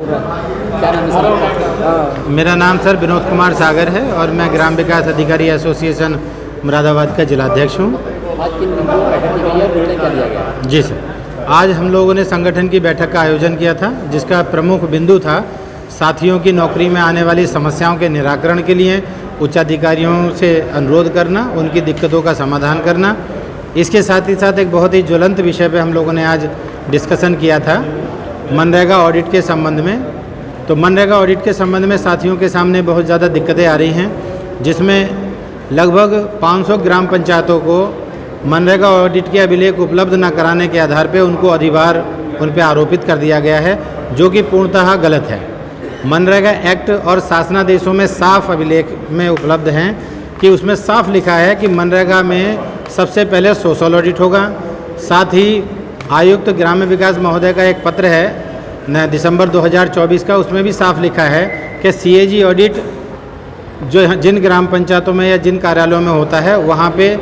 क्या नाम है? मेरा नाम सर विनोद कुमार सागर है और मैं ग्राम विकास अधिकारी एसोसिएशन मुरादाबाद का जिलाध्यक्ष हूँ। आज किन बिंदुओं पर बैठक की गई है, निर्णय क्या लिया गया? जी सर, आज हम लोगों ने संगठन की बैठक का आयोजन किया था, जिसका प्रमुख बिंदु था साथियों की नौकरी में आने वाली समस्याओं के निराकरण के लिए उच्च अधिकारियों से अनुरोध करना, उनकी दिक्कतों का समाधान करना। इसके साथ ही साथ एक बहुत ही ज्वलंत विषय पे हम लोगों ने आज डिस्कशन किया था, मनरेगा ऑडिट के संबंध में। तो मनरेगा ऑडिट के संबंध में साथियों के सामने बहुत ज़्यादा दिक्कतें आ रही हैं, जिसमें लगभग 500 ग्राम पंचायतों को मनरेगा ऑडिट के अभिलेख उपलब्ध न कराने के आधार पे उनको अधिभार उन पे आरोपित कर दिया गया है, जो कि पूर्णतः गलत है। मनरेगा एक्ट और शासनादेशों में साफ अभिलेख में उपलब्ध हैं कि उसमें साफ लिखा है कि मनरेगा में सबसे पहले सोशल ऑडिट होगा। साथ ही आयुक्त ग्राम्य विकास महोदय का एक पत्र है दिसंबर 2024 का, उसमें भी साफ लिखा है कि सीएजी ऑडिट जो जिन ग्राम पंचायतों में या जिन कार्यालयों में होता है, वहाँ पे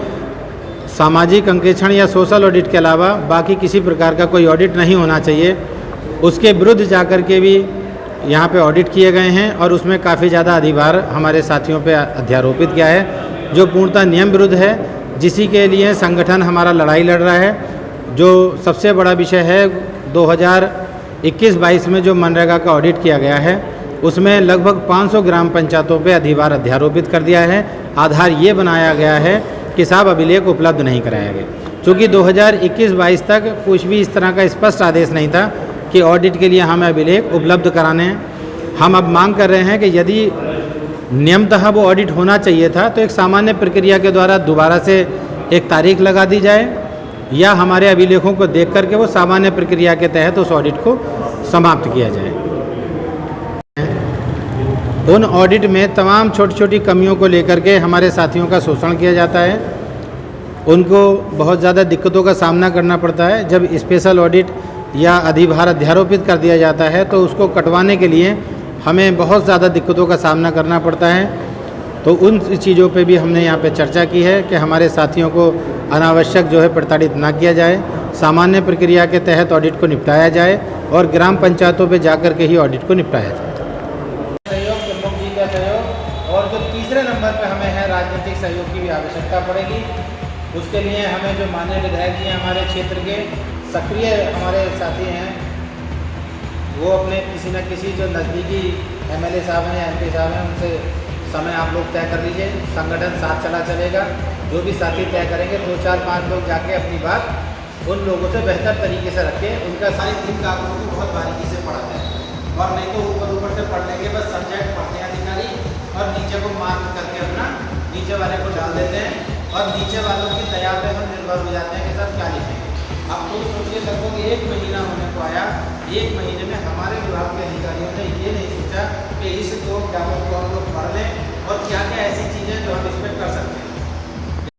सामाजिक अंकेक्षण या सोशल ऑडिट के अलावा बाकी किसी प्रकार का कोई ऑडिट नहीं होना चाहिए। उसके विरुद्ध जाकर के भी यहाँ पे ऑडिट किए गए हैं और उसमें काफ़ी ज़्यादा अधिभार हमारे साथियों पे अध्यारोपित किया है, जो पूर्णतः नियम विरुद्ध है, जिसी के लिए संगठन हमारा लड़ाई लड़ रहा है। जो सबसे बड़ा विषय है 2021-22 में जो मनरेगा का ऑडिट किया गया है, उसमें लगभग 500 ग्राम पंचायतों पे अधिभार अध्यारोपित कर दिया है। आधार ये बनाया गया है कि साहब अभिलेख उपलब्ध नहीं कराया गया, क्योंकि 2021-22 तक कुछ भी इस तरह का स्पष्ट आदेश नहीं था कि ऑडिट के लिए हमें अभिलेख उपलब्ध कराने हैं। हम अब मांग कर रहे हैं कि यदि नियमतः वो ऑडिट होना चाहिए था, तो एक सामान्य प्रक्रिया के द्वारा दोबारा से एक तारीख लगा दी जाए, या हमारे अभिलेखों को देख करके वो सामान्य प्रक्रिया के तहत उस ऑडिट को समाप्त किया जाए। उन ऑडिट में तमाम छोटी छोटी कमियों को लेकर के हमारे साथियों का शोषण किया जाता है, उनको बहुत ज़्यादा दिक्कतों का सामना करना पड़ता है। जब स्पेशल ऑडिट या अधिभार अध्यारोपित कर दिया जाता है, तो उसको कटवाने के लिए हमें बहुत ज़्यादा दिक्कतों का सामना करना पड़ता है। तो उन चीज़ों पे भी हमने यहाँ पे चर्चा की है कि हमारे साथियों को अनावश्यक जो है प्रताड़ित ना किया जाए, सामान्य प्रक्रिया के तहत ऑडिट को निपटाया जाए और ग्राम पंचायतों पे जाकर के ही ऑडिट को निपटाया जाए। सहयोग, प्रमुख जी का सहयोग, और जो तीसरे नंबर पे हमें है राजनीतिक सहयोग की भी आवश्यकता पड़ेगी। उसके लिए हमें जो माननीय विधायक जी हैं हमारे क्षेत्र के सक्रिय हमारे साथी हैं, वो अपने किसी न किसी जो नज़दीकी एमएलए साहब हैं या एमपी साहब हैं, उनसे समय आप लोग तय कर लीजिए। संगठन साथ चला चलेगा, जो भी साथी तय करेंगे 2, 4, 5 लोग जाके अपनी बात उन लोगों से बेहतर तरीके से रखें। उनका सारी टीम कागजों को बहुत बारीकी से पढ़ाते हैं, और नहीं तो ऊपर से पढ़ने के बाद सब्जेक्ट पढ़ते हैं अधिकारी, और नीचे को मार्क करके अपना नीचे वाले को डाल देते हैं, और नीचे वालों की दया पे हम निर्भर हो जाते हैं कि सर क्या लिखेंगे। अब खुद सोचिए, लगभग 1 महीना होने को आया, 1 महीने में हमारे विभाग